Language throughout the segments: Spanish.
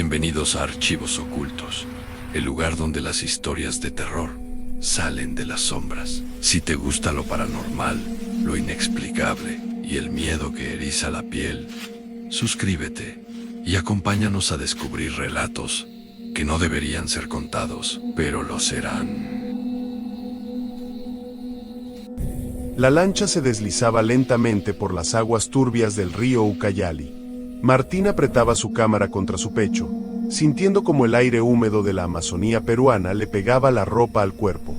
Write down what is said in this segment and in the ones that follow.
Bienvenidos a Archivos Ocultos, el lugar donde las historias de terror salen de las sombras. Si te gusta lo paranormal, lo inexplicable y el miedo que eriza la piel, suscríbete y acompáñanos a descubrir relatos que no deberían ser contados, pero lo serán. La lancha se deslizaba lentamente por las aguas turbias del río Ucayali. Martín apretaba su cámara contra su pecho, sintiendo como el aire húmedo de la Amazonía peruana le pegaba la ropa al cuerpo.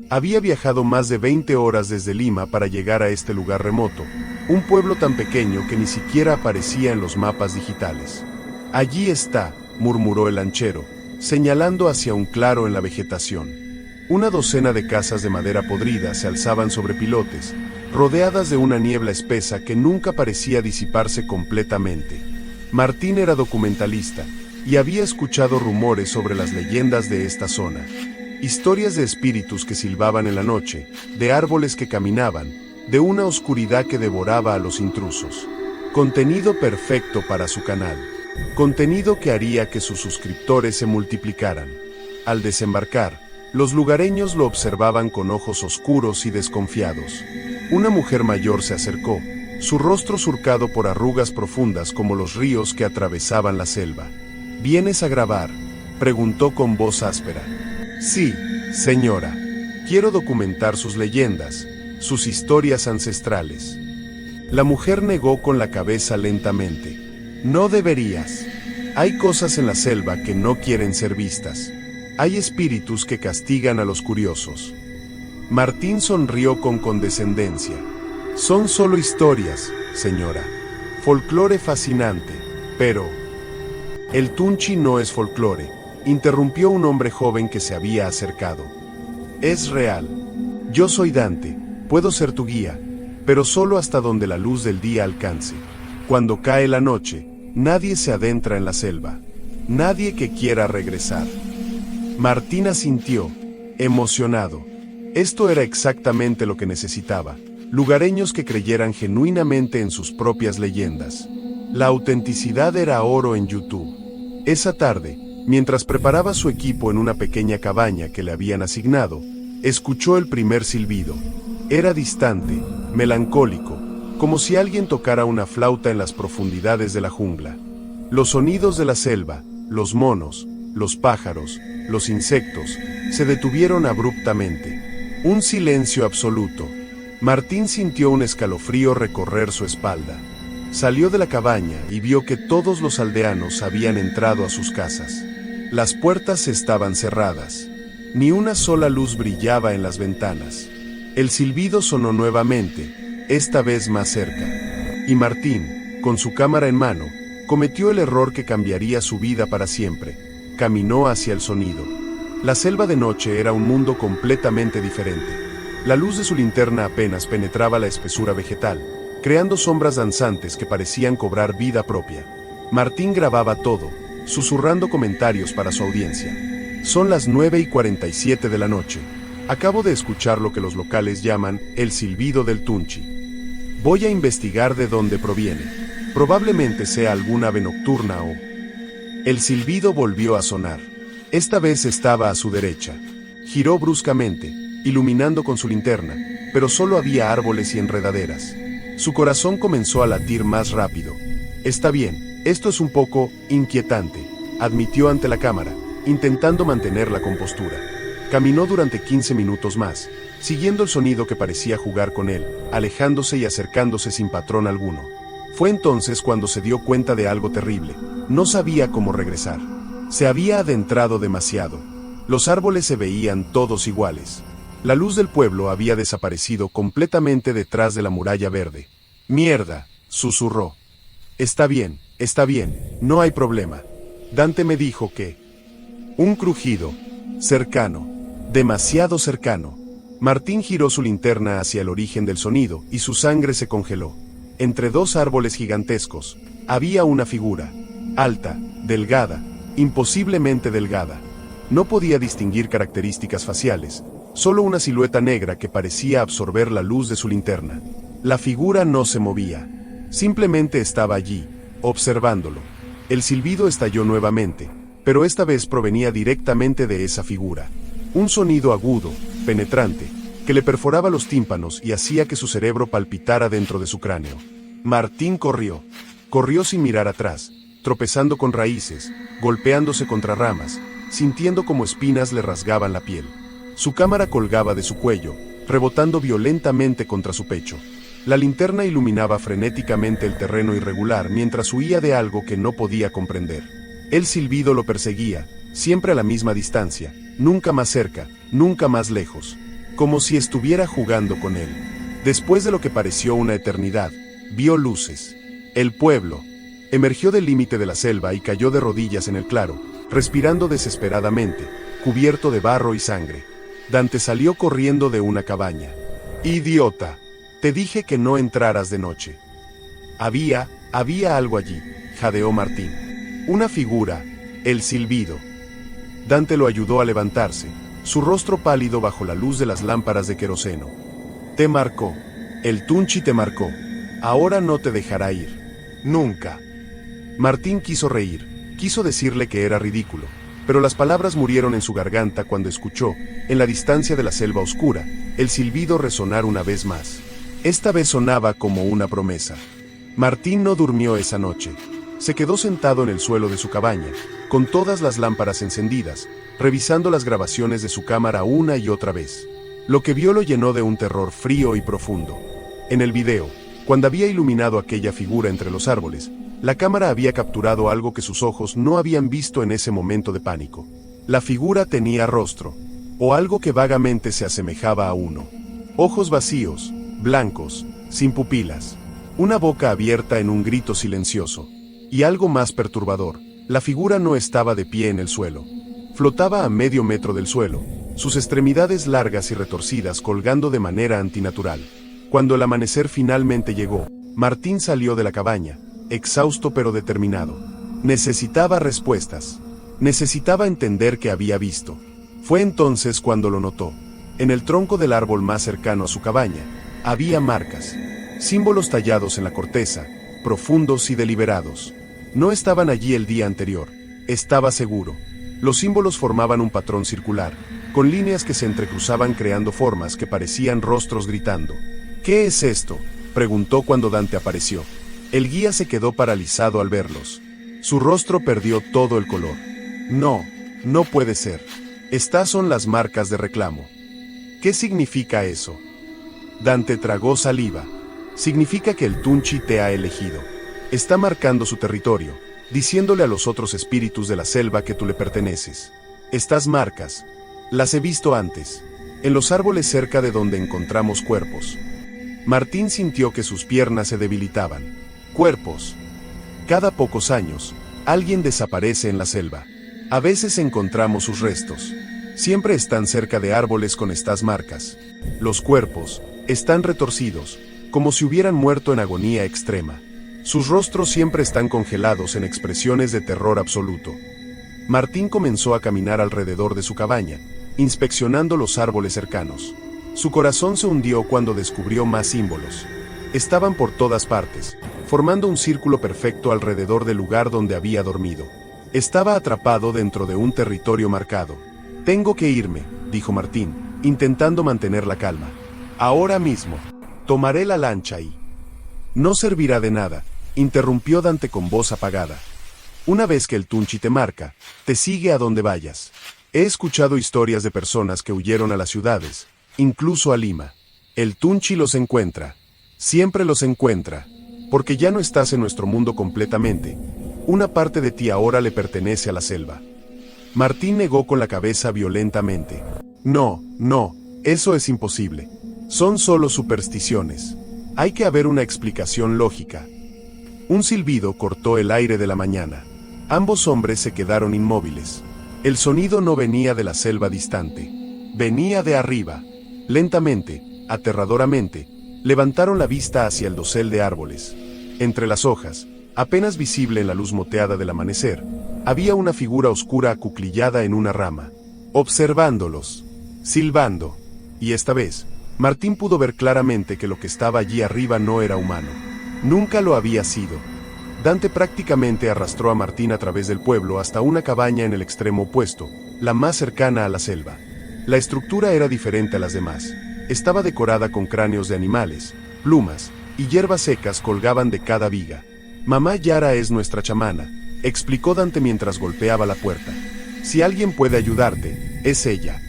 Había viajado más de 20 horas desde Lima para llegar a este lugar remoto, un pueblo tan pequeño que ni siquiera aparecía en los mapas digitales. Allí está, murmuró el lanchero, señalando hacia un claro en la vegetación. Una docena de casas de madera podrida se alzaban sobre pilotes, rodeadas de una niebla espesa que nunca parecía disiparse completamente. Martín era documentalista, y había escuchado rumores sobre las leyendas de esta zona. Historias de espíritus que silbaban en la noche, de árboles que caminaban, de una oscuridad que devoraba a los intrusos. Contenido perfecto para su canal. Contenido que haría que sus suscriptores se multiplicaran. Al desembarcar, los lugareños lo observaban con ojos oscuros y desconfiados. Una mujer mayor se acercó, su rostro surcado por arrugas profundas como los ríos que atravesaban la selva. ¿Vienes a grabar?, preguntó con voz áspera. Sí, señora. Quiero documentar sus leyendas, sus historias ancestrales. La mujer negó con la cabeza lentamente. No deberías. Hay cosas en la selva que no quieren ser vistas. Hay espíritus que castigan a los curiosos. Martín sonrió con condescendencia. Son solo historias, señora. Folclore fascinante, pero... El Tunchi no es folclore, interrumpió un hombre joven que se había acercado. Es real. Yo soy Dante, puedo ser tu guía, pero solo hasta donde la luz del día alcance. Cuando cae la noche, nadie se adentra en la selva. Nadie que quiera regresar. Martín asintió, emocionado. Esto era exactamente lo que necesitaba. Lugareños que creyeran genuinamente en sus propias leyendas. La autenticidad era oro en YouTube. Esa tarde, mientras preparaba su equipo en una pequeña cabaña que le habían asignado, escuchó el primer silbido. Era distante, melancólico, como si alguien tocara una flauta en las profundidades de la jungla. Los sonidos de la selva, los monos, los pájaros, los insectos, se detuvieron abruptamente. Un silencio absoluto. Martín sintió un escalofrío recorrer su espalda. Salió de la cabaña y vio que todos los aldeanos habían entrado a sus casas. Las puertas estaban cerradas. Ni una sola luz brillaba en las ventanas. El silbido sonó nuevamente, esta vez más cerca. Y Martín, con su cámara en mano, cometió el error que cambiaría su vida para siempre. Caminó hacia el sonido. La selva de noche era un mundo completamente diferente. La luz de su linterna apenas penetraba la espesura vegetal, creando sombras danzantes que parecían cobrar vida propia. Martín grababa todo, susurrando comentarios para su audiencia. Son las 9:47 de la noche. Acabo de escuchar lo que los locales llaman el silbido del Tunchi. Voy a investigar de dónde proviene. Probablemente sea alguna ave nocturna o... El silbido volvió a sonar. Esta vez estaba a su derecha. Giró bruscamente, iluminando con su linterna, pero solo había árboles y enredaderas. Su corazón comenzó a latir más rápido. Está bien, esto es un poco inquietante, admitió ante la cámara, intentando mantener la compostura. Caminó durante 15 minutos más, siguiendo el sonido que parecía jugar con él, alejándose y acercándose sin patrón alguno. Fue entonces cuando se dio cuenta de algo terrible. No sabía cómo regresar. Se había adentrado demasiado. Los árboles se veían todos iguales. La luz del pueblo había desaparecido completamente detrás de la muralla verde. «Mierda», susurró. Está bien, no hay problema. Dante me dijo que... Un crujido. Cercano. Demasiado cercano. Martín giró su linterna hacia el origen del sonido y su sangre se congeló. Entre dos árboles gigantescos, había una figura. Alta, delgada, imposiblemente delgada. No podía distinguir características faciales. Solo una silueta negra que parecía absorber la luz de su linterna. La figura no se movía. Simplemente estaba allí, observándolo. El silbido estalló nuevamente, pero esta vez provenía directamente de esa figura. Un sonido agudo, penetrante, que le perforaba los tímpanos y hacía que su cerebro palpitara dentro de su cráneo. Martín corrió. Corrió sin mirar atrás, tropezando con raíces, golpeándose contra ramas, sintiendo como espinas le rasgaban la piel. Su cámara colgaba de su cuello, rebotando violentamente contra su pecho. La linterna iluminaba frenéticamente el terreno irregular mientras huía de algo que no podía comprender. El silbido lo perseguía, siempre a la misma distancia, nunca más cerca, nunca más lejos, como si estuviera jugando con él. Después de lo que pareció una eternidad, vio luces. El pueblo emergió del límite de la selva y cayó de rodillas en el claro, respirando desesperadamente, cubierto de barro y sangre. Dante salió corriendo de una cabaña. ¡Idiota! Te dije que no entraras de noche. Había algo allí, jadeó Martín. Una figura, el silbido. Dante lo ayudó a levantarse, su rostro pálido bajo la luz de las lámparas de queroseno. Te marcó. El Tunchi te marcó. Ahora no te dejará ir. Nunca. Martín quiso reír, quiso decirle que era ridículo, pero las palabras murieron en su garganta cuando escuchó, en la distancia de la selva oscura, el silbido resonar una vez más. Esta vez sonaba como una promesa. Martín no durmió esa noche. Se quedó sentado en el suelo de su cabaña, con todas las lámparas encendidas, revisando las grabaciones de su cámara una y otra vez. Lo que vio lo llenó de un terror frío y profundo. En el video, cuando había iluminado aquella figura entre los árboles, la cámara había capturado algo que sus ojos no habían visto en ese momento de pánico. La figura tenía rostro, o algo que vagamente se asemejaba a uno. Ojos vacíos, blancos, sin pupilas. Una boca abierta en un grito silencioso. Y algo más perturbador, la figura no estaba de pie en el suelo. Flotaba a medio metro del suelo, sus extremidades largas y retorcidas colgando de manera antinatural. Cuando el amanecer finalmente llegó, Martín salió de la cabaña, exhausto pero determinado. Necesitaba respuestas. Necesitaba entender qué había visto. Fue entonces cuando lo notó. En el tronco del árbol más cercano a su cabaña, había marcas, símbolos tallados en la corteza, profundos y deliberados. No estaban allí el día anterior, estaba seguro. Los símbolos formaban un patrón circular, con líneas que se entrecruzaban creando formas que parecían rostros gritando. ¿Qué es esto?, preguntó cuando Dante apareció. El guía se quedó paralizado al verlos. Su rostro perdió todo el color. No puede ser. Estas son las marcas de reclamo. ¿Qué significa eso? Dante tragó saliva. Significa que el Tunchi te ha elegido. Está marcando su territorio, diciéndole a los otros espíritus de la selva que tú le perteneces. Estas marcas, las he visto antes, en los árboles cerca de donde encontramos cuerpos. Martín sintió que sus piernas se debilitaban. Cuerpos. Cada pocos años, alguien desaparece en la selva. A veces encontramos sus restos. Siempre están cerca de árboles con estas marcas. Los cuerpos están retorcidos, como si hubieran muerto en agonía extrema. Sus rostros siempre están congelados en expresiones de terror absoluto. Martín comenzó a caminar alrededor de su cabaña, inspeccionando los árboles cercanos. Su corazón se hundió cuando descubrió más símbolos. Estaban por todas partes, formando un círculo perfecto alrededor del lugar donde había dormido. Estaba atrapado dentro de un territorio marcado. Tengo que irme, dijo Martín, intentando mantener la calma. Ahora mismo. Tomaré la lancha y... No servirá de nada, interrumpió Dante con voz apagada. Una vez que el Tunchi te marca, te sigue a donde vayas. He escuchado historias de personas que huyeron a las ciudades, incluso a Lima. El Tunchi los encuentra. Siempre los encuentra. Porque ya no estás en nuestro mundo completamente. Una parte de ti ahora le pertenece a la selva. Martín negó con la cabeza violentamente. No, eso es imposible. Son solo supersticiones. Hay que haber una explicación lógica. Un silbido cortó el aire de la mañana. Ambos hombres se quedaron inmóviles. El sonido no venía de la selva distante. Venía de arriba. Lentamente, aterradoramente, levantaron la vista hacia el dosel de árboles. Entre las hojas, apenas visible en la luz moteada del amanecer, había una figura oscura acuclillada en una rama, observándolos, silbando. Y esta vez, Martín pudo ver claramente que lo que estaba allí arriba no era humano. Nunca lo había sido. Dante prácticamente arrastró a Martín a través del pueblo hasta una cabaña en el extremo opuesto, la más cercana a la selva. La estructura era diferente a las demás. Estaba decorada con cráneos de animales, plumas y hierbas secas colgaban de cada viga. Mamá Yara es nuestra chamana, explicó Dante mientras golpeaba la puerta. Si alguien puede ayudarte, es ella.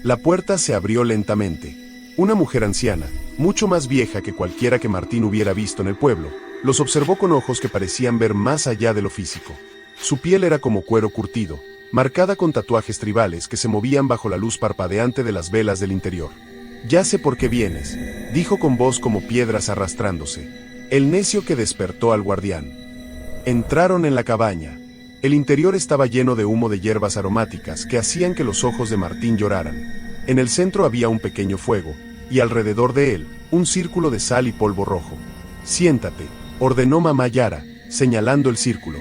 La puerta se abrió lentamente. Una mujer anciana, mucho más vieja que cualquiera que Martín hubiera visto en el pueblo, los observó con ojos que parecían ver más allá de lo físico. Su piel era como cuero curtido, marcada con tatuajes tribales que se movían bajo la luz parpadeante de las velas del interior. «Ya sé por qué vienes», dijo con voz como piedras arrastrándose. El necio que despertó al guardián. Entraron en la cabaña. El interior estaba lleno de humo de hierbas aromáticas que hacían que los ojos de Martín lloraran. En el centro había un pequeño fuego, y alrededor de él, un círculo de sal y polvo rojo. «Siéntate», ordenó mamá Yara, señalando el círculo.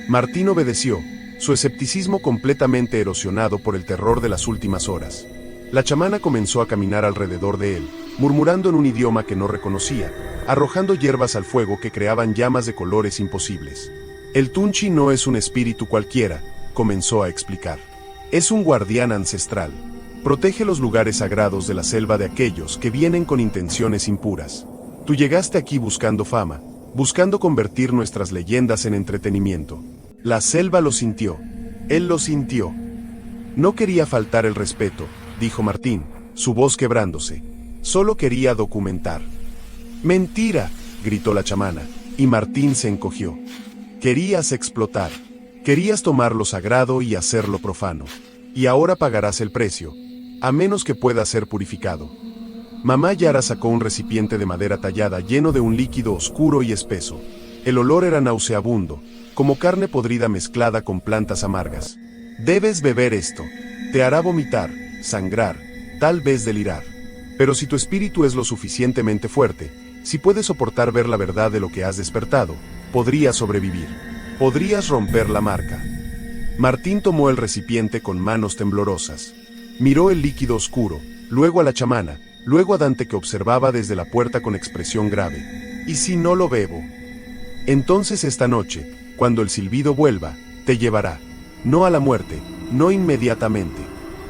Martín obedeció, su escepticismo completamente erosionado por el terror de las últimas horas. La chamana comenzó a caminar alrededor de él, murmurando en un idioma que no reconocía, arrojando hierbas al fuego que creaban llamas de colores imposibles. «El Tunchi no es un espíritu cualquiera», comenzó a explicar. «Es un guardián ancestral. Protege los lugares sagrados de la selva de aquellos que vienen con intenciones impuras. Tú llegaste aquí buscando fama, buscando convertir nuestras leyendas en entretenimiento». La selva lo sintió. Él lo sintió. «No quería faltar el respeto», dijo Martín, su voz quebrándose. «Solo quería documentar». «Mentira», gritó la chamana, y Martín se encogió. «Querías explotar. Querías tomar lo sagrado y hacerlo profano. Y ahora pagarás el precio, a menos que pueda ser purificado». Mamá Yara sacó un recipiente de madera tallada lleno de un líquido oscuro y espeso. El olor era nauseabundo, como carne podrida mezclada con plantas amargas. «Debes beber esto. Te hará vomitar, sangrar, tal vez delirar. Pero si tu espíritu es lo suficientemente fuerte, si puedes soportar ver la verdad de lo que has despertado, podrías sobrevivir. Podrías romper la marca». Martín tomó el recipiente con manos temblorosas. Miró el líquido oscuro, luego a la chamana, luego a Dante que observaba desde la puerta con expresión grave. «¿Y si no lo bebo? Entonces esta noche, cuando el silbido vuelva, te llevará. No a la muerte, no inmediatamente.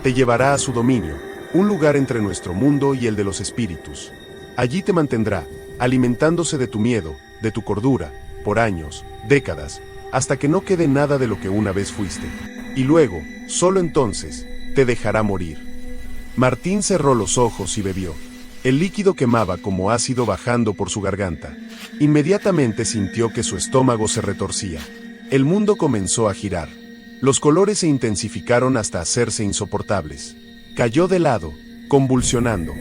Te llevará a su dominio, un lugar entre nuestro mundo y el de los espíritus. Allí te mantendrá, alimentándose de tu miedo, de tu cordura, por años, décadas, hasta que no quede nada de lo que una vez fuiste. Y luego, solo entonces, te dejará morir». Martín cerró los ojos y bebió. El líquido quemaba como ácido bajando por su garganta. Inmediatamente sintió que su estómago se retorcía. El mundo comenzó a girar. Los colores se intensificaron hasta hacerse insoportables. Cayó de lado, convulsionando.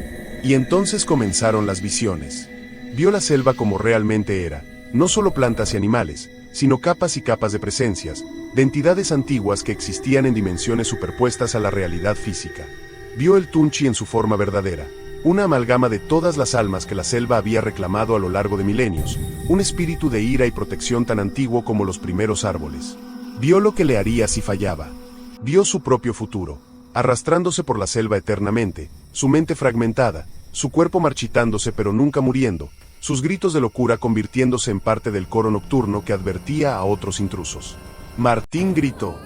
Y entonces comenzaron las visiones. Vio la selva como realmente era, no solo plantas y animales, sino capas y capas de presencias, de entidades antiguas que existían en dimensiones superpuestas a la realidad física. Vio el Tunchi en su forma verdadera, una amalgama de todas las almas que la selva había reclamado a lo largo de milenios, un espíritu de ira y protección tan antiguo como los primeros árboles. Vio lo que le haría si fallaba. Vio su propio futuro, arrastrándose por la selva eternamente, su mente fragmentada, su cuerpo marchitándose pero nunca muriendo, sus gritos de locura convirtiéndose en parte del coro nocturno que advertía a otros intrusos. Martín gritó.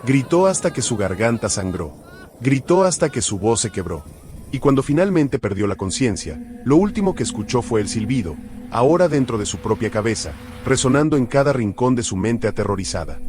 Gritó hasta que su garganta sangró. Gritó hasta que su voz se quebró. Y cuando finalmente perdió la conciencia, lo último que escuchó fue el silbido, ahora dentro de su propia cabeza, resonando en cada rincón de su mente aterrorizada.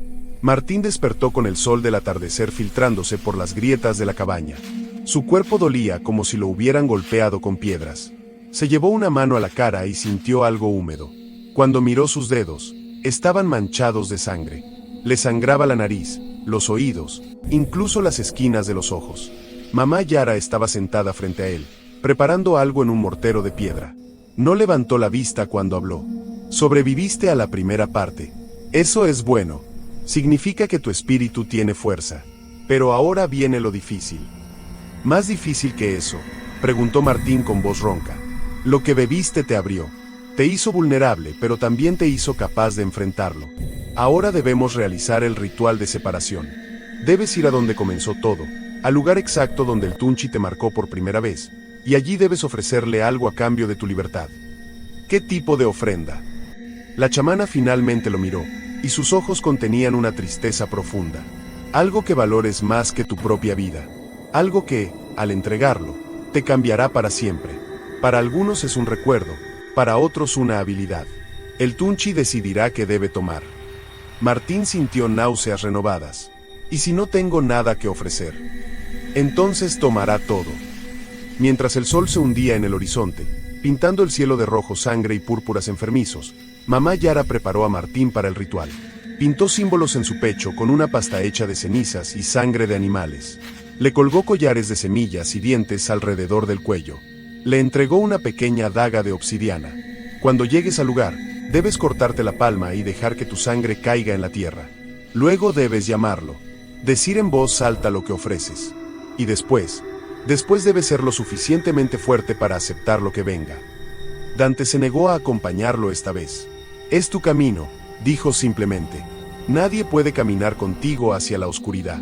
Martín despertó con el sol del atardecer filtrándose por las grietas de la cabaña. Su cuerpo dolía como si lo hubieran golpeado con piedras. Se llevó una mano a la cara y sintió algo húmedo. Cuando miró sus dedos, estaban manchados de sangre. Le sangraba la nariz, los oídos, incluso las esquinas de los ojos. Mamá Yara estaba sentada frente a él, preparando algo en un mortero de piedra. No levantó la vista cuando habló. «Sobreviviste a la primera parte. Eso es bueno. Significa que tu espíritu tiene fuerza. Pero ahora viene lo difícil». «¿Más difícil que eso?», preguntó Martín con voz ronca. «Lo que bebiste te abrió. Te hizo vulnerable, pero también te hizo capaz de enfrentarlo. Ahora debemos realizar el ritual de separación. Debes ir a donde comenzó todo, al lugar exacto donde el Tunchi te marcó por primera vez, y allí debes ofrecerle algo a cambio de tu libertad». «¿Qué tipo de ofrenda?». La chamana finalmente lo miró, y sus ojos contenían una tristeza profunda. Algo que valores más que tu propia vida. Algo que, al entregarlo, te cambiará para siempre. Para algunos es un recuerdo, para otros una habilidad. El Tunchi decidirá qué debe tomar. Martín sintió náuseas renovadas. ¿Y si no tengo nada que ofrecer? Entonces tomará todo. Mientras el sol se hundía en el horizonte, pintando el cielo de rojo sangre y púrpuras enfermizos, mamá Yara preparó a Martín para el ritual. Pintó símbolos en su pecho con una pasta hecha de cenizas y sangre de animales. Le colgó collares de semillas y dientes alrededor del cuello. Le entregó una pequeña daga de obsidiana. Cuando llegues al lugar, debes cortarte la palma y dejar que tu sangre caiga en la tierra. Luego debes llamarlo. Decir en voz alta lo que ofreces. Y después debes ser lo suficientemente fuerte para aceptar lo que venga. Dante se negó a acompañarlo esta vez. Es tu camino, dijo simplemente. Nadie puede caminar contigo hacia la oscuridad.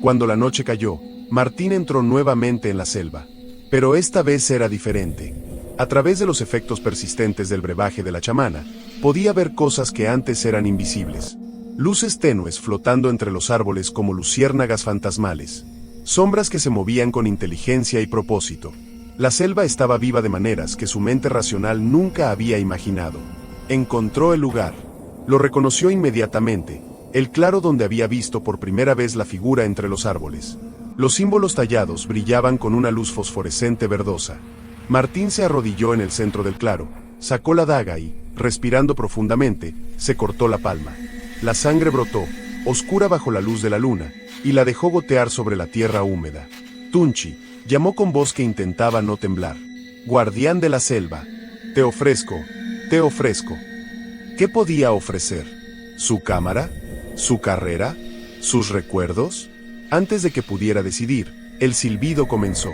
Cuando la noche cayó, Martín entró nuevamente en la selva. Pero esta vez era diferente. A través de los efectos persistentes del brebaje de la chamana, podía ver cosas que antes eran invisibles. Luces tenues flotando entre los árboles como luciérnagas fantasmales. Sombras que se movían con inteligencia y propósito. La selva estaba viva de maneras que su mente racional nunca había imaginado. Encontró el lugar. Lo reconoció inmediatamente, el claro donde había visto por primera vez la figura entre los árboles. Los símbolos tallados brillaban con una luz fosforescente verdosa. Martín se arrodilló en el centro del claro, sacó la daga y, respirando profundamente, se cortó la palma. La sangre brotó, oscura bajo la luz de la luna, y la dejó gotear sobre la tierra húmeda. Tunchi, llamó con voz que intentaba no temblar. Guardián de la selva. Te ofrezco, te ofrezco. ¿Qué podía ofrecer? ¿Su cámara? ¿Su carrera? ¿Sus recuerdos? Antes de que pudiera decidir, el silbido comenzó.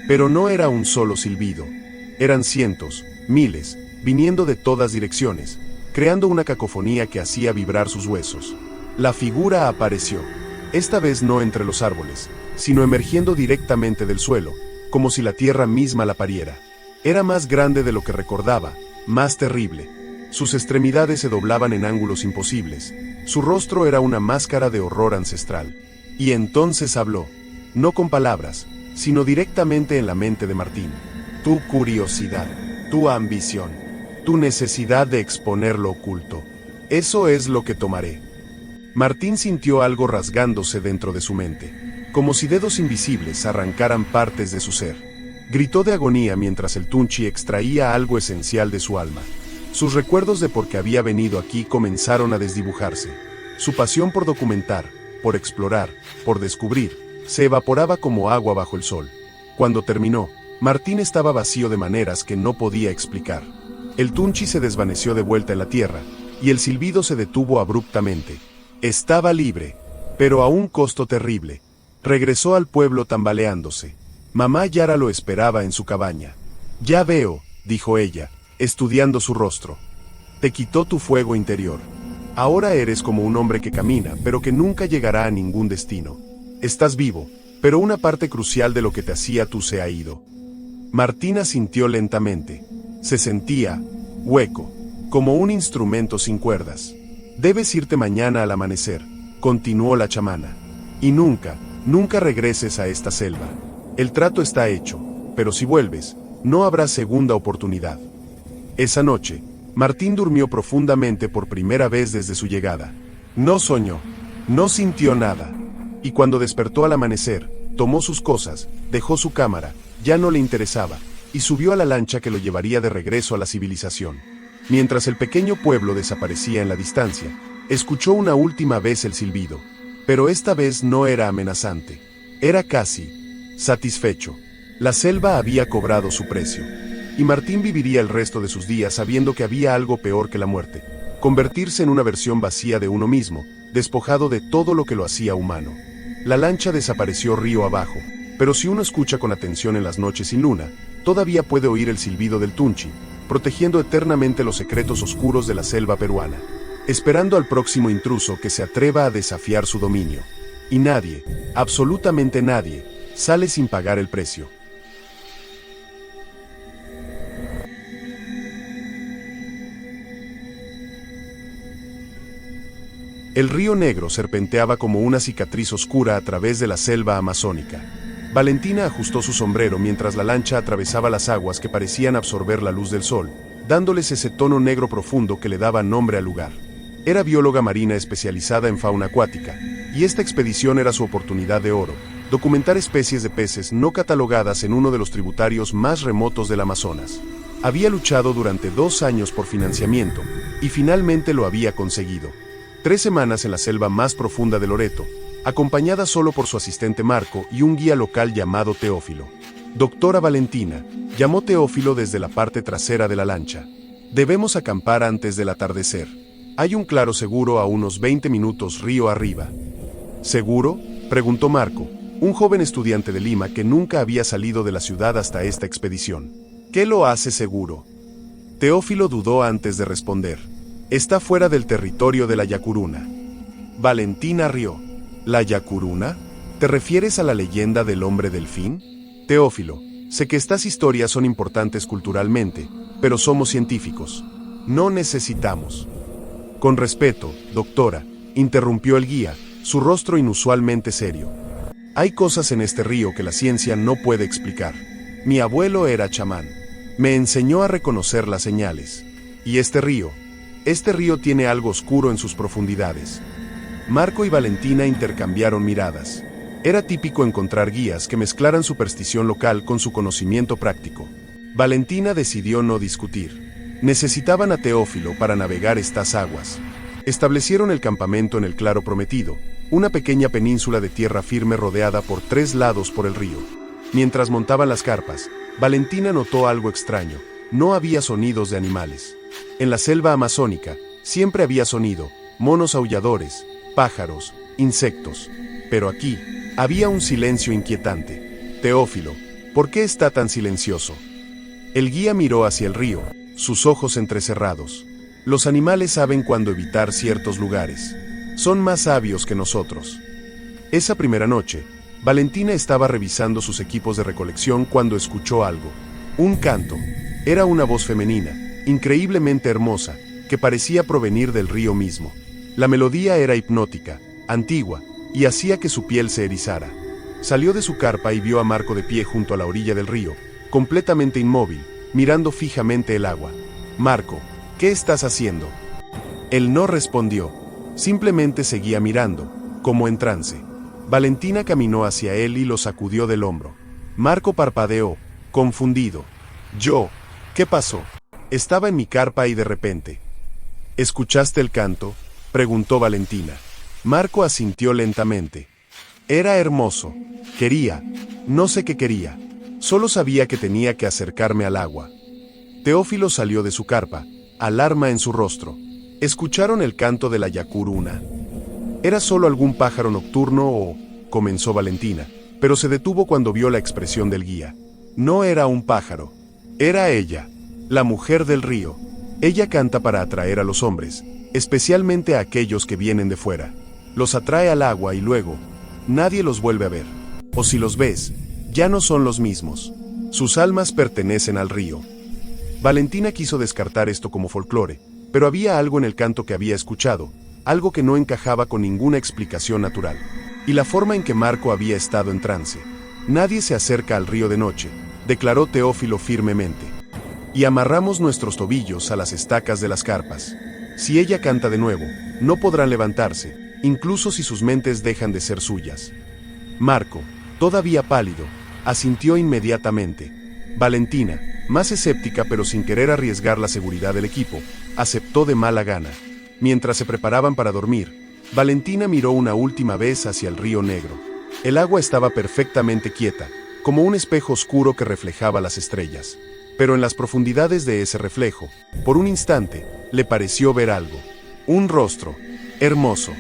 Pero no era un solo silbido. Eran cientos, miles, viniendo de todas direcciones, creando una cacofonía que hacía vibrar sus huesos. La figura apareció. Esta vez no entre los árboles, sino emergiendo directamente del suelo, como si la tierra misma la pariera. Era más grande de lo que recordaba, más terrible. Sus extremidades se doblaban en ángulos imposibles. Su rostro era una máscara de horror ancestral. Y entonces habló, no con palabras, sino directamente en la mente de Martín. Tu curiosidad, tu ambición, tu necesidad de exponer lo oculto. Eso es lo que tomaré. Martín sintió algo rasgándose dentro de su mente, como si dedos invisibles arrancaran partes de su ser. Gritó de agonía mientras el Tunchi extraía algo esencial de su alma. Sus recuerdos de por qué había venido aquí comenzaron a desdibujarse. Su pasión por documentar, por explorar, por descubrir, se evaporaba como agua bajo el sol. Cuando terminó, Martín estaba vacío de maneras que no podía explicar. El Tunchi se desvaneció de vuelta en la tierra, y el silbido se detuvo abruptamente. Estaba libre, pero a un costo terrible. Regresó al pueblo tambaleándose. Mamá Yara lo esperaba en su cabaña. Ya veo, dijo ella, estudiando su rostro. Te quitó tu fuego interior. Ahora eres como un hombre que camina, pero que nunca llegará a ningún destino. Estás vivo, pero una parte crucial de lo que te hacía tú se ha ido. Martina sintió lentamente. Se sentía hueco, como un instrumento sin cuerdas. Debes irte mañana al amanecer, continuó la chamana. Y nunca, nunca regreses a esta selva. El trato está hecho, pero si vuelves, no habrá segunda oportunidad. Esa noche, Martín durmió profundamente por primera vez desde su llegada. No soñó, no sintió nada. Y cuando despertó al amanecer, tomó sus cosas, dejó su cámara, ya no le interesaba, y subió a la lancha que lo llevaría de regreso a la civilización. Mientras el pequeño pueblo desaparecía en la distancia, escuchó una última vez el silbido, pero esta vez no era amenazante. Era casi satisfecho. La selva había cobrado su precio, y Martín viviría el resto de sus días sabiendo que había algo peor que la muerte, convertirse en una versión vacía de uno mismo, despojado de todo lo que lo hacía humano. La lancha desapareció río abajo, pero si uno escucha con atención en las noches sin luna, todavía puede oír el silbido del Tunchi, protegiendo eternamente los secretos oscuros de la selva peruana, esperando al próximo intruso que se atreva a desafiar su dominio. Y nadie, absolutamente nadie, sale sin pagar el precio. El río Negro serpenteaba como una cicatriz oscura a través de la selva amazónica. Valentina ajustó su sombrero mientras la lancha atravesaba las aguas que parecían absorber la luz del sol, dándoles ese tono negro profundo que le daba nombre al lugar. Era bióloga marina especializada en fauna acuática, y esta expedición era su oportunidad de oro: documentar especies de peces no catalogadas en uno de los tributarios más remotos del Amazonas. Había luchado durante 2 años por financiamiento, y finalmente lo había conseguido. 3 semanas en la selva más profunda de Loreto, acompañada solo por su asistente Marco y un guía local llamado Teófilo. Doctora Valentina, llamó Teófilo desde la parte trasera de la lancha. Debemos acampar antes del atardecer. Hay un claro seguro a unos 20 minutos río arriba. ¿Seguro?, preguntó Marco, un joven estudiante de Lima que nunca había salido de la ciudad hasta esta expedición. ¿Qué lo hace seguro? Teófilo dudó antes de responder. Está fuera del territorio de la Yacuruna. Valentina rió. ¿La Yacuruna? ¿Te refieres a la leyenda del hombre delfín? Teófilo, sé que estas historias son importantes culturalmente, pero somos científicos. No necesitamos. Con respeto, doctora, interrumpió el guía, su rostro inusualmente serio. Hay cosas en este río que la ciencia no puede explicar. Mi abuelo era chamán. Me enseñó a reconocer las señales. Y este río tiene algo oscuro en sus profundidades. Marco y Valentina intercambiaron miradas. Era típico encontrar guías que mezclaran superstición local con su conocimiento práctico. Valentina decidió no discutir. Necesitaban a Teófilo para navegar estas aguas. Establecieron el campamento en el Claro Prometido, una pequeña península de tierra firme rodeada por 3 lados por el río. Mientras montaban las carpas, Valentina notó algo extraño. No había sonidos de animales. En la selva amazónica, siempre había sonido: monos aulladores, pájaros, insectos. Pero aquí, había un silencio inquietante. Teófilo, ¿por qué está tan silencioso? El guía miró hacia el río, sus ojos entrecerrados. Los animales saben cuándo evitar ciertos lugares. Son más sabios que nosotros. Esa primera noche, Valentina estaba revisando sus equipos de recolección cuando escuchó algo. Un canto. Era una voz femenina, increíblemente hermosa, que parecía provenir del río mismo. La melodía era hipnótica, antigua, y hacía que su piel se erizara. Salió de su carpa y vio a Marco de pie junto a la orilla del río, completamente inmóvil, mirando fijamente el agua. Marco, ¿qué estás haciendo? Él no respondió, simplemente seguía mirando, como en trance. Valentina caminó hacia él y lo sacudió del hombro. Marco parpadeó, confundido. ¿Qué pasó? Estaba en mi carpa y de repente. ¿Escuchaste el canto?, preguntó Valentina. Marco asintió lentamente. Era hermoso. No sé qué quería. Solo sabía que tenía que acercarme al agua. Teófilo salió de su carpa, alarma en su rostro. ¿Escucharon el canto de la Yacuruna? ¿Era solo algún pájaro nocturno o...? Comenzó Valentina, pero se detuvo cuando vio la expresión del guía. No era un pájaro. Era ella, la mujer del río. Ella canta para atraer a los hombres, especialmente a aquellos que vienen de fuera. Los atrae al agua y luego, nadie los vuelve a ver. O si los ves, ya no son los mismos. Sus almas pertenecen al río. Valentina quiso descartar esto como folclore, pero había algo en el canto que había escuchado, algo que no encajaba con ninguna explicación natural. Y la forma en que Marco había estado en trance. Nadie se acerca al río de noche, declaró Teófilo firmemente. Y amarramos nuestros tobillos a las estacas de las carpas. Si ella canta de nuevo, no podrán levantarse, incluso si sus mentes dejan de ser suyas. Marco, todavía pálido, asintió inmediatamente. Valentina, más escéptica pero sin querer arriesgar la seguridad del equipo, aceptó de mala gana. Mientras se preparaban para dormir, Valentina miró una última vez hacia el río Negro. El agua estaba perfectamente quieta, como un espejo oscuro que reflejaba las estrellas. Pero en las profundidades de ese reflejo, por un instante, le pareció ver algo. Un rostro, hermoso,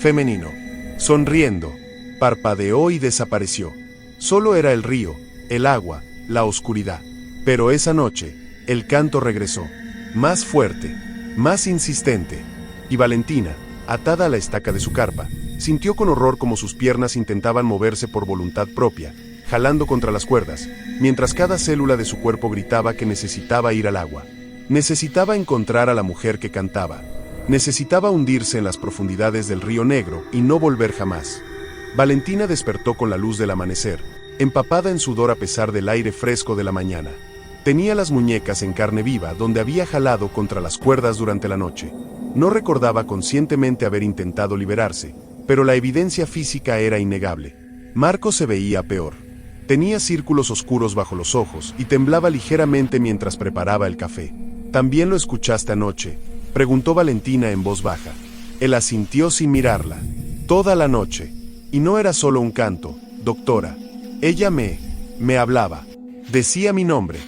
femenino, sonriendo, parpadeó y desapareció. Solo era el río, el agua, la oscuridad. Pero esa noche, el canto regresó, más fuerte, más insistente, y Valentina, atada a la estaca de su carpa, sintió con horror como sus piernas intentaban moverse por voluntad propia, jalando contra las cuerdas, mientras cada célula de su cuerpo gritaba que necesitaba ir al agua. Necesitaba encontrar a la mujer que cantaba. Necesitaba hundirse en las profundidades del río Negro y no volver jamás. Valentina despertó con la luz del amanecer, empapada en sudor a pesar del aire fresco de la mañana. Tenía las muñecas en carne viva donde había jalado contra las cuerdas durante la noche. No recordaba conscientemente haber intentado liberarse, pero la evidencia física era innegable. Marco se veía peor. Tenía círculos oscuros bajo los ojos y temblaba ligeramente mientras preparaba el café. ¿También lo escuchaste anoche?, preguntó Valentina en voz baja. Él asintió sin mirarla. Toda la noche. Y no era solo un canto, doctora. Ella me hablaba. Decía mi nombre.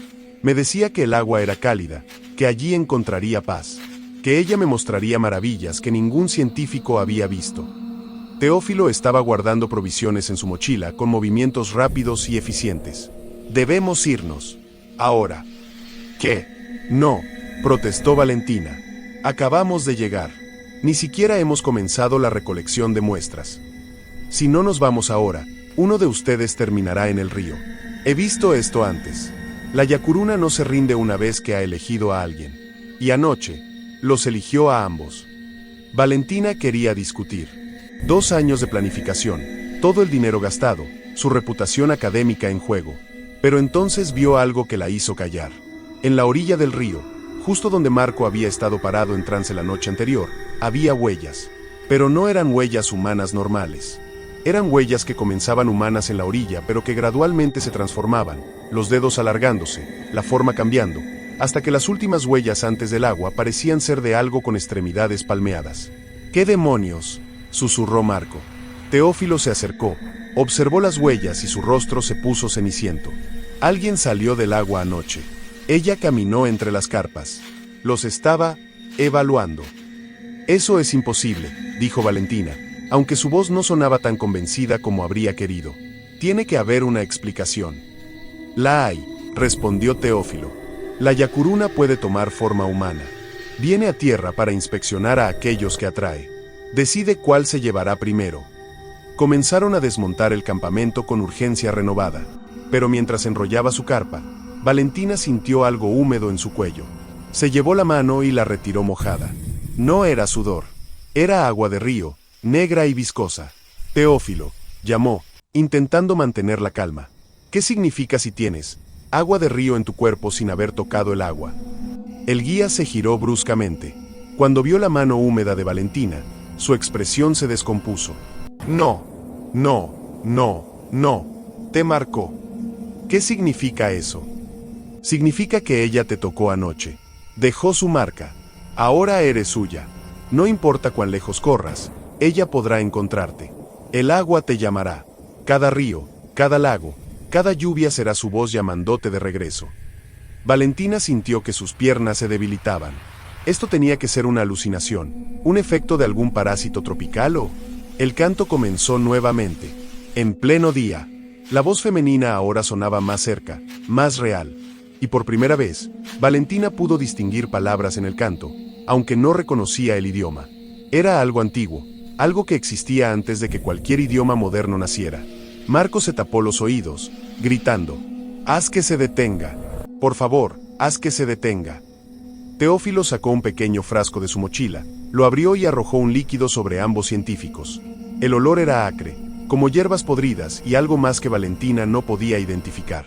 Me decía que el agua era cálida, que allí encontraría paz, que ella me mostraría maravillas que ningún científico había visto. Teófilo estaba guardando provisiones en su mochila con movimientos rápidos y eficientes. Debemos irnos. Ahora. ¿Qué? No, protestó Valentina. Acabamos de llegar. Ni siquiera hemos comenzado la recolección de muestras. Si no nos vamos ahora, uno de ustedes terminará en el río. He visto esto antes. La Yacuruna no se rinde una vez que ha elegido a alguien. Y anoche, los eligió a ambos. Valentina quería discutir. 2 años de planificación, todo el dinero gastado, su reputación académica en juego. Pero entonces vio algo que la hizo callar. En la orilla del río, justo donde Marco había estado parado en trance la noche anterior, había huellas. Pero no eran huellas humanas normales. Eran huellas que comenzaban humanas en la orilla, pero que gradualmente se transformaban, los dedos alargándose, la forma cambiando, hasta que las últimas huellas antes del agua parecían ser de algo con extremidades palmeadas. ¿Qué demonios?, susurró Marco. Teófilo se acercó, observó las huellas y su rostro se puso ceniciento. Alguien salió del agua anoche. Ella caminó entre las carpas. Los estaba evaluando. Eso es imposible, dijo Valentina, aunque su voz no sonaba tan convencida como habría querido. Tiene que haber una explicación. La hay, respondió Teófilo. La Yacuruna puede tomar forma humana. Viene a tierra para inspeccionar a aquellos que atrae. Decide cuál se llevará primero. Comenzaron a desmontar el campamento con urgencia renovada, pero mientras enrollaba su carpa, Valentina sintió algo húmedo en su cuello. Se llevó la mano y la retiró mojada. No era sudor. Era agua de río, negra y viscosa. Teófilo, llamó, intentando mantener la calma. ¿Qué significa si tienes agua de río en tu cuerpo sin haber tocado el agua? El guía se giró bruscamente. Cuando vio la mano húmeda de Valentina, su expresión se descompuso. No, te marcó. ¿Qué significa eso? Significa que ella te tocó anoche. Dejó su marca. Ahora eres suya. No importa cuán lejos corras, ella podrá encontrarte. El agua te llamará. Cada río, cada lago, cada lluvia será su voz llamándote de regreso. Valentina sintió que sus piernas se debilitaban. Esto tenía que ser una alucinación, un efecto de algún parásito tropical o... El canto comenzó nuevamente. En pleno día. La voz femenina ahora sonaba más cerca, más real. Y por primera vez, Valentina pudo distinguir palabras en el canto, aunque no reconocía el idioma. Era algo antiguo, algo que existía antes de que cualquier idioma moderno naciera. Marco se tapó los oídos, gritando: «¡Haz que se detenga! Por favor, haz que se detenga». Teófilo sacó un pequeño frasco de su mochila, lo abrió y arrojó un líquido sobre ambos científicos. El olor era acre, como hierbas podridas y algo más que Valentina no podía identificar.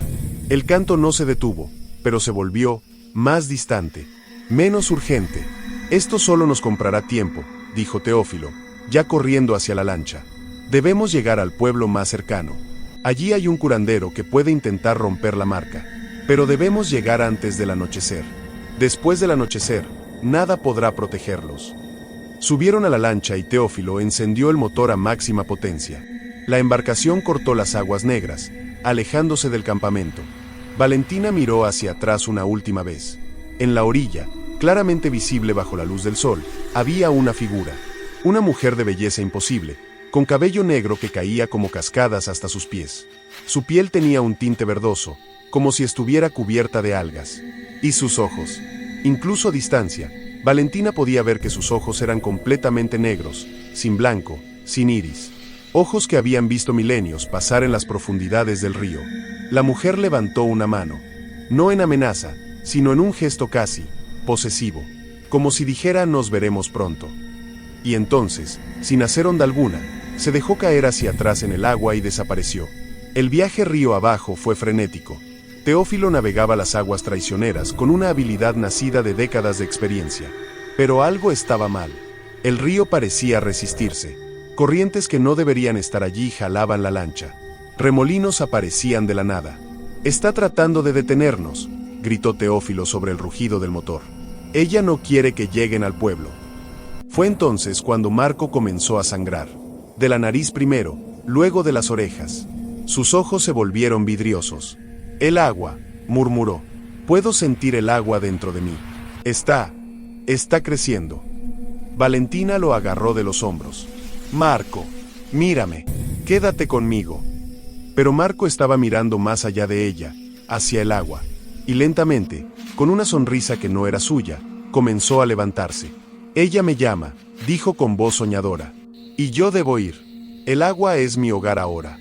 El canto no se detuvo, pero se volvió más distante, menos urgente. «Esto solo nos comprará tiempo», dijo Teófilo, ya corriendo hacia la lancha. «Debemos llegar al pueblo más cercano. Allí hay un curandero que puede intentar romper la marca, pero debemos llegar antes del anochecer. Después del anochecer, nada podrá protegerlos». Subieron a la lancha y Teófilo encendió el motor a máxima potencia. La embarcación cortó las aguas negras, alejándose del campamento. Valentina miró hacia atrás una última vez. En la orilla, claramente visible bajo la luz del sol, había una figura. Una mujer de belleza imposible, con cabello negro que caía como cascadas hasta sus pies. Su piel tenía un tinte verdoso, como si estuviera cubierta de algas. Y sus ojos. Incluso a distancia, Valentina podía ver que sus ojos eran completamente negros, sin blanco, sin iris. Ojos que habían visto milenios pasar en las profundidades del río. La mujer levantó una mano. No en amenaza, sino en un gesto casi posesivo. como si dijera nos veremos pronto. Y entonces, sin hacer onda alguna, se dejó caer hacia atrás en el agua y desapareció. El viaje río abajo fue frenético. Teófilo navegaba las aguas traicioneras con una habilidad nacida de décadas de experiencia. Pero algo estaba mal. El río parecía resistirse. Corrientes que no deberían estar allí jalaban la lancha. Remolinos aparecían de la nada. «Está tratando de detenernos», gritó Teófilo sobre el rugido del motor. «Ella no quiere que lleguen al pueblo». Fue entonces cuando Marco comenzó a sangrar. De la nariz primero, luego de las orejas. Sus ojos se volvieron vidriosos. «El agua», murmuró. «Puedo sentir el agua dentro de mí. Está creciendo». Valentina lo agarró de los hombros. «Marco, mírame, quédate conmigo». Pero Marco estaba mirando más allá de ella, hacia el agua, y lentamente, con una sonrisa que no era suya, comenzó a levantarse. «Ella me llama», dijo con voz soñadora. «Y yo debo ir. El agua es mi hogar ahora».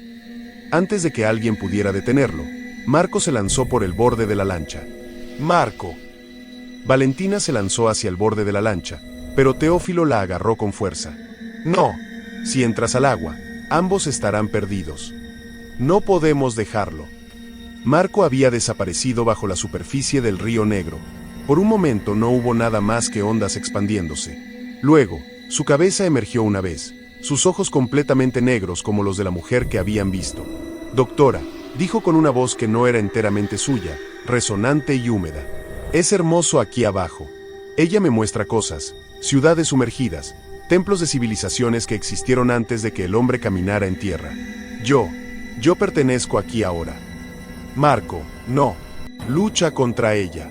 Antes de que alguien pudiera detenerlo, Marco se lanzó por el borde de la lancha. «Marco». Valentina se lanzó hacia el borde de la lancha, pero Teófilo la agarró con fuerza. «No, si entras al agua, ambos estarán perdidos. No podemos dejarlo». Marco había desaparecido bajo la superficie del río Negro. Por un momento no hubo nada más que ondas expandiéndose. Luego, su cabeza emergió una vez, sus ojos completamente negros como los de la mujer que habían visto. «Doctora», dijo con una voz que no era enteramente suya, resonante y húmeda. «Es hermoso aquí abajo. Ella me muestra cosas, ciudades sumergidas, templos de civilizaciones que existieron antes de que el hombre caminara en tierra. Yo pertenezco aquí ahora». «Marco, no. Lucha contra ella».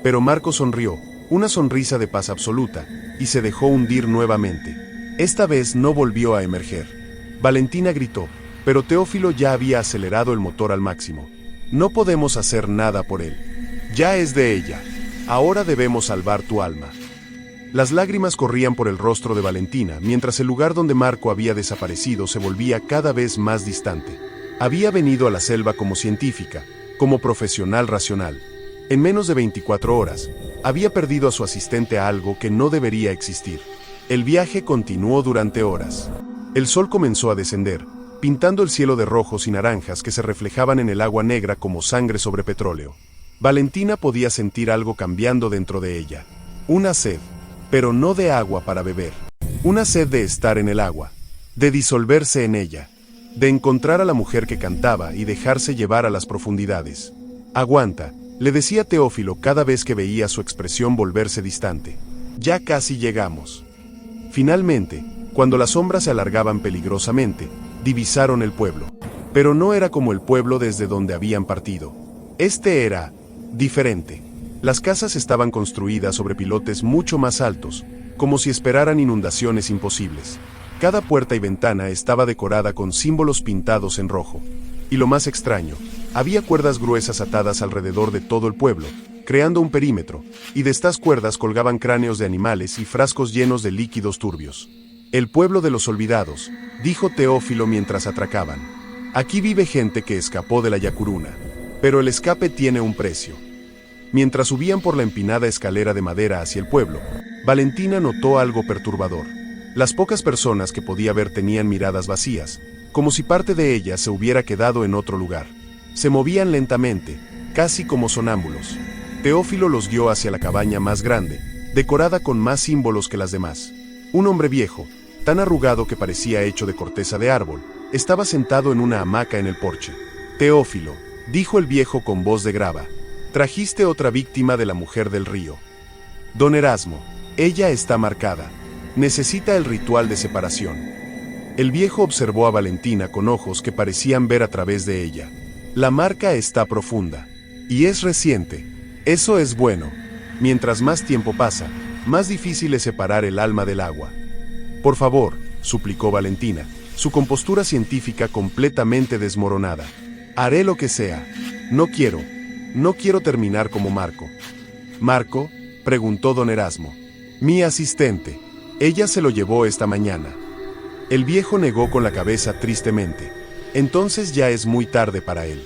Pero Marco sonrió, una sonrisa de paz absoluta, y se dejó hundir nuevamente. Esta vez no volvió a emerger. Valentina gritó, pero Teófilo ya había acelerado el motor al máximo. «No podemos hacer nada por él. Ya es de ella. Ahora debemos salvar tu alma». Las lágrimas corrían por el rostro de Valentina, mientras el lugar donde Marco había desaparecido se volvía cada vez más distante. Había venido a la selva como científica, como profesional racional. En menos de 24 horas, había perdido a su asistente a algo que no debería existir. El viaje continuó durante horas. El sol comenzó a descender, pintando el cielo de rojos y naranjas que se reflejaban en el agua negra como sangre sobre petróleo. Valentina podía sentir algo cambiando dentro de ella. Una sed, pero no de agua para beber. Una sed de estar en el agua, de disolverse en ella, de encontrar a la mujer que cantaba y dejarse llevar a las profundidades. «Aguanta», le decía Teófilo cada vez que veía su expresión volverse distante. «Ya casi llegamos». Finalmente, cuando las sombras se alargaban peligrosamente, divisaron el pueblo. Pero no era como el pueblo desde donde habían partido. Este era diferente. Las casas estaban construidas sobre pilotes mucho más altos, como si esperaran inundaciones imposibles. Cada puerta y ventana estaba decorada con símbolos pintados en rojo. Y lo más extraño, había cuerdas gruesas atadas alrededor de todo el pueblo, creando un perímetro, y de estas cuerdas colgaban cráneos de animales y frascos llenos de líquidos turbios. «El pueblo de los olvidados», dijo Teófilo mientras atracaban. «Aquí vive gente que escapó de la Yacuruna, pero el escape tiene un precio». Mientras subían por la empinada escalera de madera hacia el pueblo, Valentina notó algo perturbador. Las pocas personas que podía ver tenían miradas vacías, como si parte de ellas se hubiera quedado en otro lugar. Se movían lentamente, casi como sonámbulos. Teófilo los guió hacia la cabaña más grande, decorada con más símbolos que las demás. Un hombre viejo, tan arrugado que parecía hecho de corteza de árbol, estaba sentado en una hamaca en el porche. «Teófilo», dijo el viejo con voz de grava, «trajiste otra víctima de la mujer del río. Don Erasmo, ella está marcada. Necesita el ritual de separación». El viejo observó a Valentina con ojos que parecían ver a través de ella. «La marca está profunda. Y es reciente. Eso es bueno. Mientras más tiempo pasa, más difícil es separar el alma del agua». «Por favor», suplicó Valentina, su compostura científica completamente desmoronada. «Haré lo que sea. No quiero terminar como Marco». «¿Marco?», preguntó don Erasmo. «Mi asistente. Ella se lo llevó esta mañana». El viejo negó con la cabeza tristemente. «Entonces ya es muy tarde para él.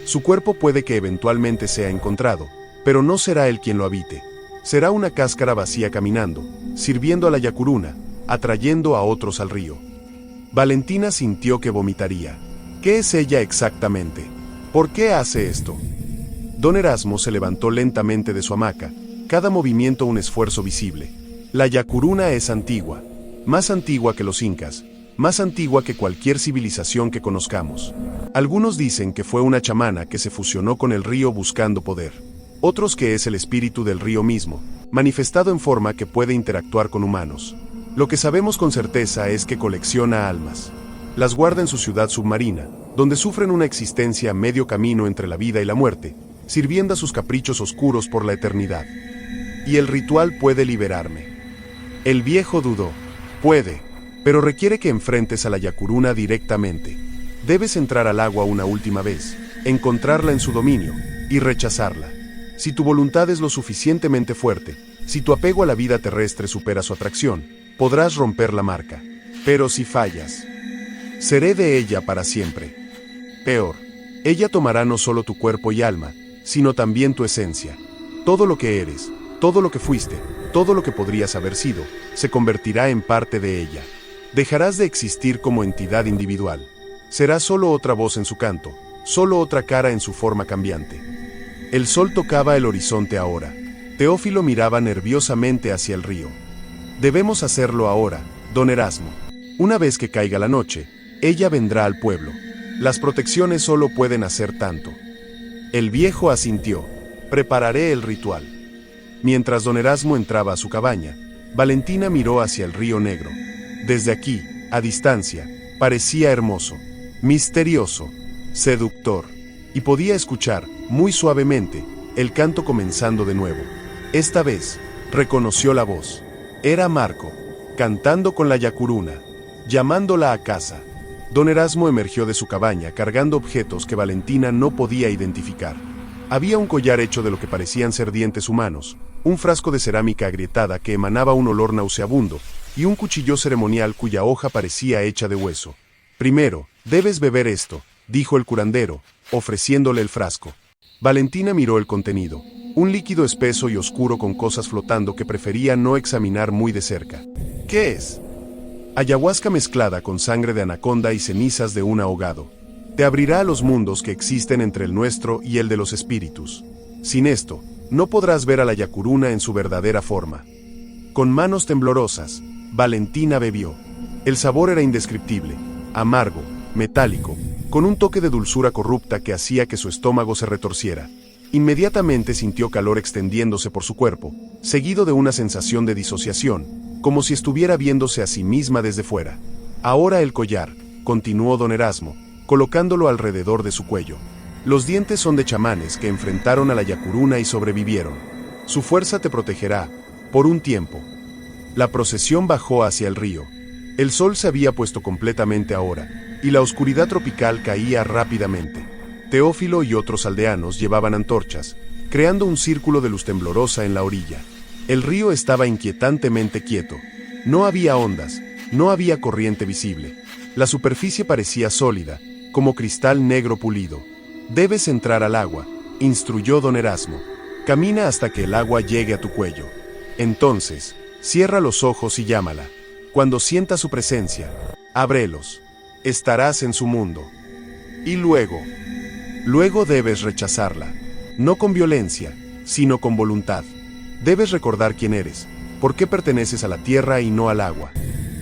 Su cuerpo puede que eventualmente sea encontrado, pero no será él quien lo habite. Será una cáscara vacía caminando, sirviendo a la Yacuruna, atrayendo a otros al río. Valentina sintió que vomitaría. ¿Qué es ella exactamente? ¿Por qué hace esto? Don Erasmo se levantó lentamente de su hamaca, cada movimiento un esfuerzo visible. La Yacuruna es antigua, más antigua que los incas, más antigua que cualquier civilización que conozcamos. Algunos dicen que fue una chamana que se fusionó con el río buscando poder. Otros que es el espíritu del río mismo, manifestado en forma que puede interactuar con humanos. Lo que sabemos con certeza es que colecciona almas. Las guarda en su ciudad submarina, donde sufren una existencia a medio camino entre la vida y la muerte, sirviendo a sus caprichos oscuros por la eternidad. Y el ritual puede liberarme. El viejo dudó. Puede, pero requiere que enfrentes a la Yacuruna directamente. Debes entrar al agua una última vez, encontrarla en su dominio, y rechazarla. Si tu voluntad es lo suficientemente fuerte, si tu apego a la vida terrestre supera su atracción, podrás romper la marca. Pero si fallas, seré de ella para siempre. Peor, ella tomará no solo tu cuerpo y alma, sino también tu esencia. Todo lo que eres, todo lo que fuiste, todo lo que podrías haber sido, se convertirá en parte de ella. Dejarás de existir como entidad individual. Serás solo otra voz en su canto, solo otra cara en su forma cambiante. El sol tocaba el horizonte ahora. Teófilo miraba nerviosamente hacia el río. Debemos hacerlo ahora, don Erasmo. Una vez que caiga la noche, ella vendrá al pueblo. Las protecciones solo pueden hacer tanto. El viejo asintió. Prepararé el ritual. Mientras don Erasmo entraba a su cabaña, Valentina miró hacia el río Negro. Desde aquí, a distancia, parecía hermoso, misterioso, seductor, y podía escuchar, muy suavemente, el canto comenzando de nuevo. Esta vez, reconoció la voz. Era Marco, cantando con la Yacuruna, llamándola a casa. Don Erasmo emergió de su cabaña cargando objetos que Valentina no podía identificar. Había un collar hecho de lo que parecían ser dientes humanos, un frasco de cerámica agrietada que emanaba un olor nauseabundo, y un cuchillo ceremonial cuya hoja parecía hecha de hueso. Primero, debes beber esto, dijo el curandero, ofreciéndole el frasco. Valentina miró el contenido, un líquido espeso y oscuro con cosas flotando que prefería no examinar muy de cerca. ¿Qué es? Ayahuasca mezclada con sangre de anaconda y cenizas de un ahogado. Te abrirá a los mundos que existen entre el nuestro y el de los espíritus. Sin esto, no podrás ver a la Yacuruna en su verdadera forma. Con manos temblorosas, Valentina bebió. El sabor era indescriptible, amargo, metálico, con un toque de dulzura corrupta que hacía que su estómago se retorciera. Inmediatamente sintió calor extendiéndose por su cuerpo, seguido de una sensación de disociación, como si estuviera viéndose a sí misma desde fuera. Ahora el collar, continuó don Erasmo, colocándolo alrededor de su cuello. Los dientes son de chamanes que enfrentaron a la Yacuruna y sobrevivieron. Su fuerza te protegerá, por un tiempo. La procesión bajó hacia el río. El sol se había puesto completamente ahora, y la oscuridad tropical caía rápidamente. Teófilo y otros aldeanos llevaban antorchas, creando un círculo de luz temblorosa en la orilla. El río estaba inquietantemente quieto. No había ondas, no había corriente visible. La superficie parecía sólida, como cristal negro pulido. Debes entrar al agua, instruyó don Erasmo. Camina hasta que el agua llegue a tu cuello. Entonces, cierra los ojos y llámala. Cuando sientas su presencia, ábrelos. Estarás en su mundo. Y luego debes rechazarla. No con violencia, sino con voluntad. Debes recordar quién eres, por qué perteneces a la tierra y no al agua.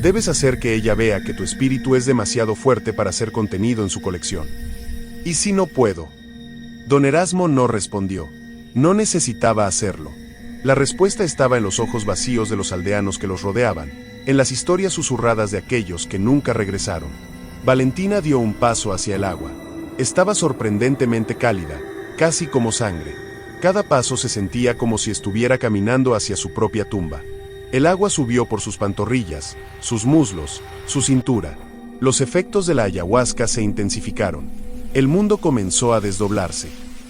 Debes hacer que ella vea que tu espíritu es demasiado fuerte para ser contenido en su colección. ¿Y si no puedo? Don Erasmo no respondió. No necesitaba hacerlo. La respuesta estaba en los ojos vacíos de los aldeanos que los rodeaban, en las historias susurradas de aquellos que nunca regresaron. Valentina dio un paso hacia el agua. Estaba sorprendentemente cálida, casi como sangre. Cada paso se sentía como si estuviera caminando hacia su propia tumba. El agua subió por sus pantorrillas, sus muslos, su cintura. Los efectos de la ayahuasca se intensificaron. El mundo comenzó a desdoblarse.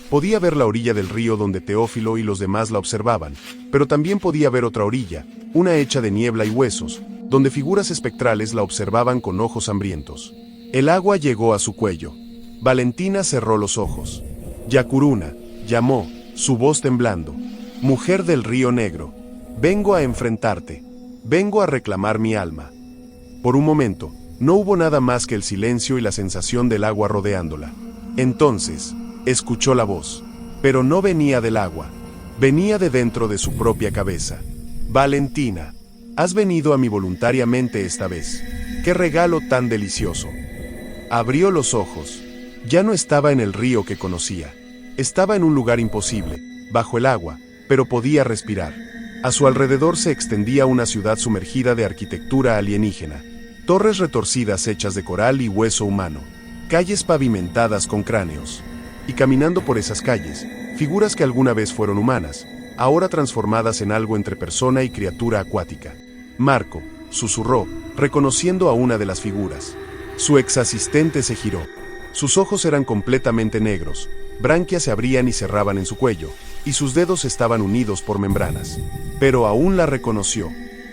Podía ver la orilla del río donde Teófilo y los demás la observaban, pero también podía ver otra orilla, una hecha de niebla y huesos, donde figuras espectrales la observaban con ojos hambrientos. El agua llegó a su cuello. Valentina cerró los ojos. Yacuruna, llamó, su voz temblando. Mujer del río Negro, vengo a enfrentarte, vengo a reclamar mi alma. Por un momento, no hubo nada más que el silencio y la sensación del agua rodeándola. Entonces, escuchó la voz, pero no venía del agua, venía de dentro de su propia cabeza. Valentina, has venido a mí voluntariamente esta vez. ¡Qué regalo tan delicioso! Abrió los ojos. Ya no estaba en el río que conocía. Estaba en un lugar imposible, bajo el agua, pero podía respirar. A su alrededor se extendía una ciudad sumergida de arquitectura alienígena. Torres retorcidas hechas de coral y hueso humano. Calles pavimentadas con cráneos. Y caminando por esas calles, figuras que alguna vez fueron humanas, ahora transformadas en algo entre persona y criatura acuática. Marco, susurró, reconociendo a una de las figuras. Su exasistente se giró. Sus ojos eran completamente negros, branquias se abrían y cerraban en su cuello, y sus dedos estaban unidos por membranas. Pero aún la reconoció.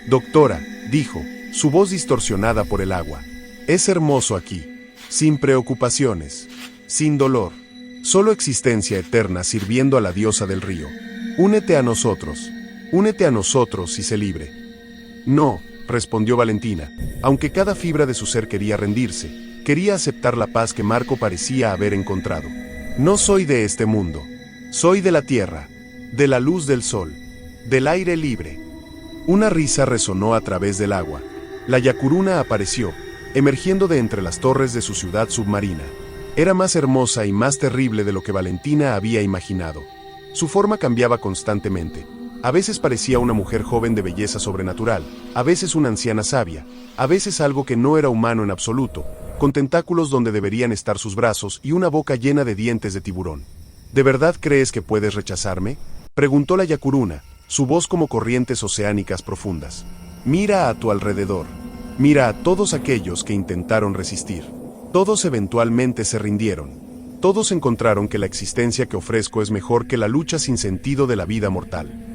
Doctora, dijo, su voz distorsionada por el agua. Es hermoso aquí, sin preocupaciones, sin dolor, solo existencia eterna sirviendo a la diosa del río. Únete a nosotros y sé libre. No, respondió Valentina, aunque cada fibra de su ser quería rendirse, quería aceptar la paz que Marco parecía haber encontrado. No soy de este mundo, soy de la tierra, de la luz del sol, del aire libre. Una risa resonó a través del agua. La Yacuruna apareció, emergiendo de entre las torres de su ciudad submarina. Era más hermosa y más terrible de lo que Valentina había imaginado. Su forma cambiaba constantemente. A veces parecía una mujer joven de belleza sobrenatural, a veces una anciana sabia, a veces algo que no era humano en absoluto, con tentáculos donde deberían estar sus brazos y una boca llena de dientes de tiburón. ¿De verdad crees que puedes rechazarme?, preguntó la Yacuruna, su voz como corrientes oceánicas profundas. Mira a tu alrededor, mira a todos aquellos que intentaron resistir. Todos eventualmente se rindieron. Todos encontraron que la existencia que ofrezco es mejor que la lucha sin sentido de la vida mortal.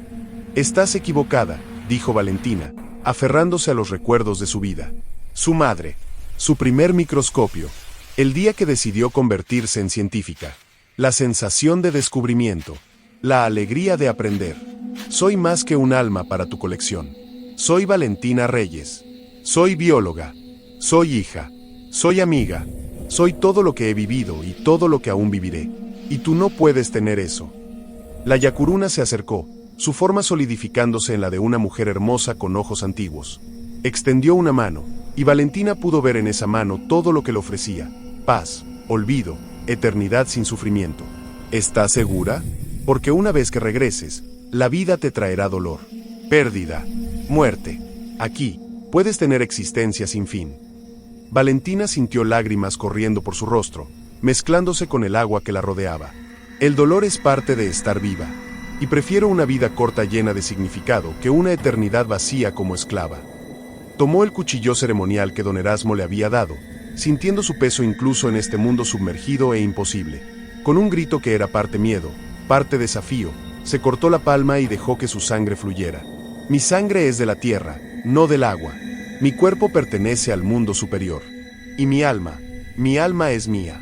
Estás equivocada, dijo Valentina, aferrándose a los recuerdos de su vida. Su madre, su primer microscopio, el día que decidió convertirse en científica, la sensación de descubrimiento, la alegría de aprender. Soy más que un alma para tu colección. Soy Valentina Reyes. Soy bióloga. Soy hija. Soy amiga. Soy todo lo que he vivido y todo lo que aún viviré. Y tú no puedes tener eso. La Yacuruna se acercó, su forma solidificándose en la de una mujer hermosa con ojos antiguos. Extendió una mano, y Valentina pudo ver en esa mano todo lo que le ofrecía: paz, olvido, eternidad sin sufrimiento. ¿Estás segura? Porque una vez que regreses, la vida te traerá dolor, pérdida, muerte. Aquí, puedes tener existencia sin fin. Valentina sintió lágrimas corriendo por su rostro, mezclándose con el agua que la rodeaba. El dolor es parte de estar viva, y prefiero una vida corta llena de significado que una eternidad vacía como esclava. Tomó el cuchillo ceremonial que don Erasmo le había dado, sintiendo su peso incluso en este mundo submergido e imposible. Con un grito que era parte miedo, parte desafío, se cortó la palma y dejó que su sangre fluyera. Mi sangre es de la tierra, no del agua. Mi cuerpo pertenece al mundo superior. Y mi alma es mía.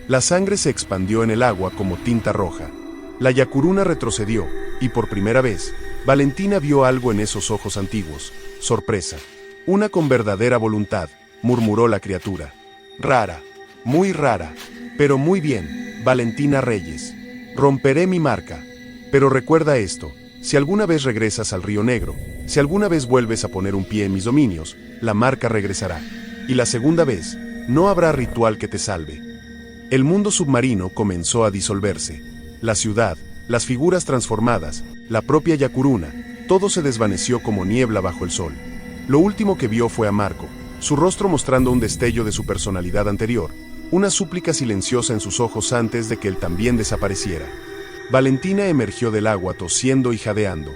La sangre se expandió en el agua como tinta roja. La Yacuruna retrocedió, y por primera vez, Valentina vio algo en esos ojos antiguos: sorpresa. Una con verdadera voluntad, murmuró la criatura. Rara, muy rara, pero muy bien, Valentina Reyes. Romperé mi marca. Pero recuerda esto: si alguna vez regresas al Río Negro, si alguna vez vuelves a poner un pie en mis dominios, la marca regresará. Y la segunda vez, no habrá ritual que te salve. El mundo submarino comenzó a disolverse. La ciudad, las figuras transformadas, la propia Yacuruna, todo se desvaneció como niebla bajo el sol. Lo último que vio fue a Marco, su rostro mostrando un destello de su personalidad anterior, una súplica silenciosa en sus ojos antes de que él también desapareciera. Valentina emergió del agua tosiendo y jadeando.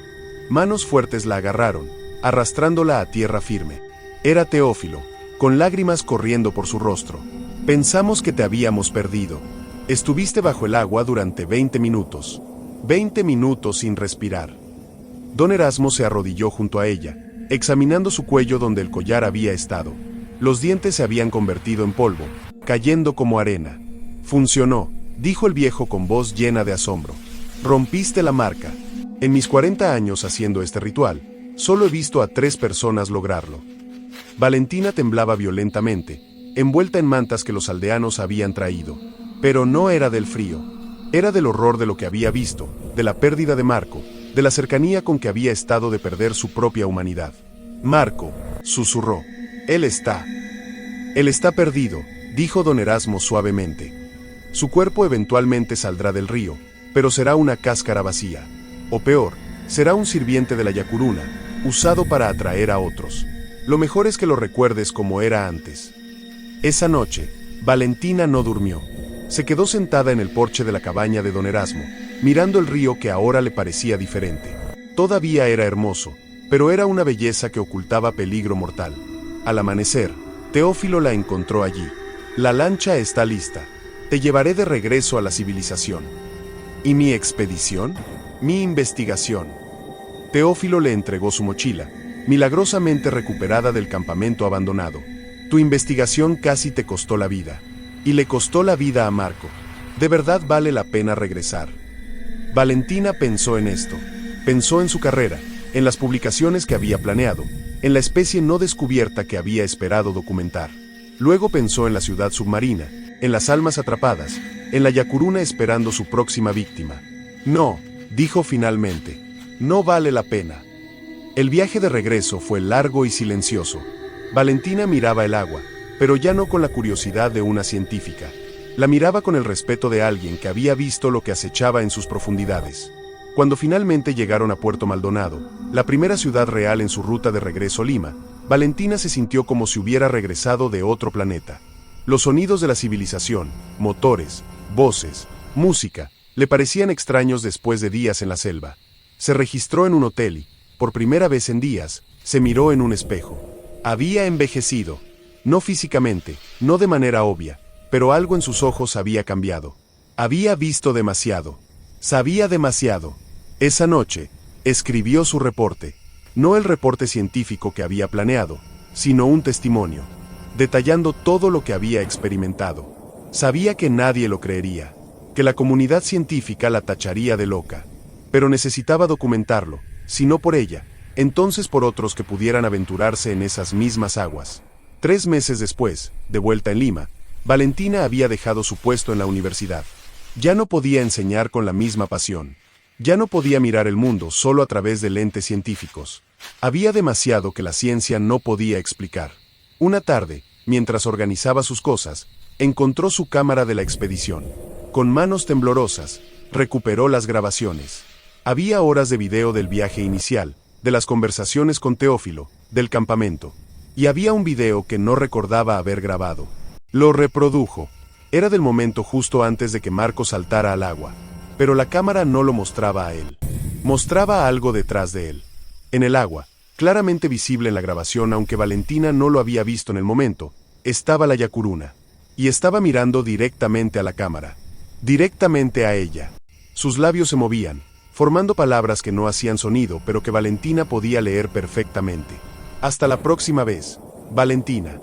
Manos fuertes la agarraron, arrastrándola a tierra firme. Era Teófilo, con lágrimas corriendo por su rostro. Pensamos que te habíamos perdido. Estuviste bajo el agua durante 20 minutos. 20 minutos sin respirar. Don Erasmo se arrodilló junto a ella, examinando su cuello donde el collar había estado. Los dientes se habían convertido en polvo, cayendo como arena. Funcionó, dijo el viejo con voz llena de asombro. Rompiste la marca. En mis 40 años haciendo este ritual, solo he visto a 3 personas lograrlo. Valentina temblaba violentamente, envuelta en mantas que los aldeanos habían traído. Pero no era del frío. Era del horror de lo que había visto, de la pérdida de Marco, de la cercanía con que había estado de perder su propia humanidad. Marco, susurró. Él está perdido, dijo don Erasmo suavemente. Su cuerpo eventualmente saldrá del río, pero será una cáscara vacía. O peor, será un sirviente de la Yacuruna, usado para atraer a otros. Lo mejor es que lo recuerdes como era antes. Esa noche, Valentina no durmió. Se quedó sentada en el porche de la cabaña de don Erasmo, mirando el río que ahora le parecía diferente. Todavía era hermoso, pero era una belleza que ocultaba peligro mortal. Al amanecer, Teófilo la encontró allí. La lancha está lista. Te llevaré de regreso a la civilización. ¿Y mi expedición? Mi investigación. Teófilo le entregó su mochila, milagrosamente recuperada del campamento abandonado. Tu investigación casi te costó la vida. Y le costó la vida a Marco. ¿De verdad vale la pena regresar? Valentina pensó en esto. Pensó en su carrera, en las publicaciones que había planeado, en la especie no descubierta que había esperado documentar. Luego pensó en la ciudad submarina, en las almas atrapadas, en la Yacuruna esperando su próxima víctima. No, dijo finalmente, no vale la pena. El viaje de regreso fue largo y silencioso. Valentina miraba el agua, pero ya no con la curiosidad de una científica. La miraba con el respeto de alguien que había visto lo que acechaba en sus profundidades. Cuando finalmente llegaron a Puerto Maldonado, la primera ciudad real en su ruta de regreso a Lima, Valentina se sintió como si hubiera regresado de otro planeta. Los sonidos de la civilización, motores, voces, música, le parecían extraños después de días en la selva. Se registró en un hotel y, por primera vez en días, se miró en un espejo. Había envejecido. No físicamente, no de manera obvia, pero algo en sus ojos había cambiado. Había visto demasiado. Sabía demasiado. Esa noche, escribió su reporte. No el reporte científico que había planeado, sino un testimonio, detallando todo lo que había experimentado. Sabía que nadie lo creería, que la comunidad científica la tacharía de loca, pero necesitaba documentarlo, si no por ella, entonces por otros que pudieran aventurarse en esas mismas aguas. 3 meses después, de vuelta en Lima, Valentina había dejado su puesto en la universidad. Ya no podía enseñar con la misma pasión. Ya no podía mirar el mundo solo a través de lentes científicos. Había demasiado que la ciencia no podía explicar. Una tarde, mientras organizaba sus cosas, encontró su cámara de la expedición. Con manos temblorosas, recuperó las grabaciones. Había horas de video del viaje inicial, de las conversaciones con Teófilo, del campamento. Y había un video que no recordaba haber grabado. Lo reprodujo. Era del momento justo antes de que Marco saltara al agua. Pero la cámara no lo mostraba a él. Mostraba algo detrás de él. En el agua, claramente visible en la grabación aunque Valentina no lo había visto en el momento, estaba la Yacuruna. Y estaba mirando directamente a la cámara. Directamente a ella. Sus labios se movían, formando palabras que no hacían sonido pero que Valentina podía leer perfectamente. Hasta la próxima vez, Valentina.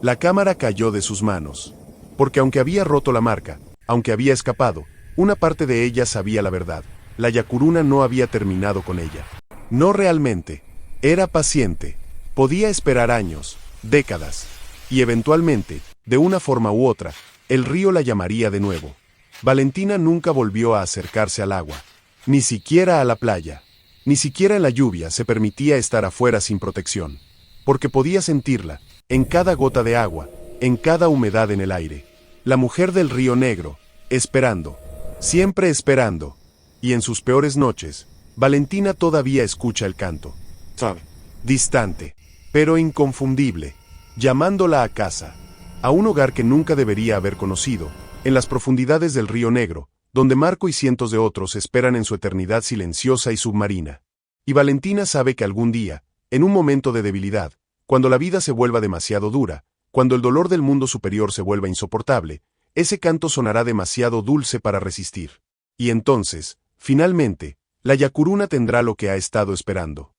La cámara cayó de sus manos. Porque aunque había roto la marca, aunque había escapado, una parte de ella sabía la verdad. La Yacuruna no había terminado con ella. No realmente. Era paciente. Podía esperar años, décadas. Y eventualmente, de una forma u otra, el río la llamaría de nuevo. Valentina nunca volvió a acercarse al agua. Ni siquiera a la playa. Ni siquiera en la lluvia se permitía estar afuera sin protección. Porque podía sentirla, en cada gota de agua, en cada humedad en el aire. La mujer del Río Negro, esperando. Siempre esperando. Y en sus peores noches, Valentina todavía escucha el canto. Distante, pero inconfundible. Llamándola a casa. A un hogar que nunca debería haber conocido, en las profundidades del Río Negro, donde Marco y cientos de otros esperan en su eternidad silenciosa y submarina. Y Valentina sabe que algún día, en un momento de debilidad, cuando la vida se vuelva demasiado dura, cuando el dolor del mundo superior se vuelva insoportable, ese canto sonará demasiado dulce para resistir. Y entonces, finalmente, la Yacuruna tendrá lo que ha estado esperando.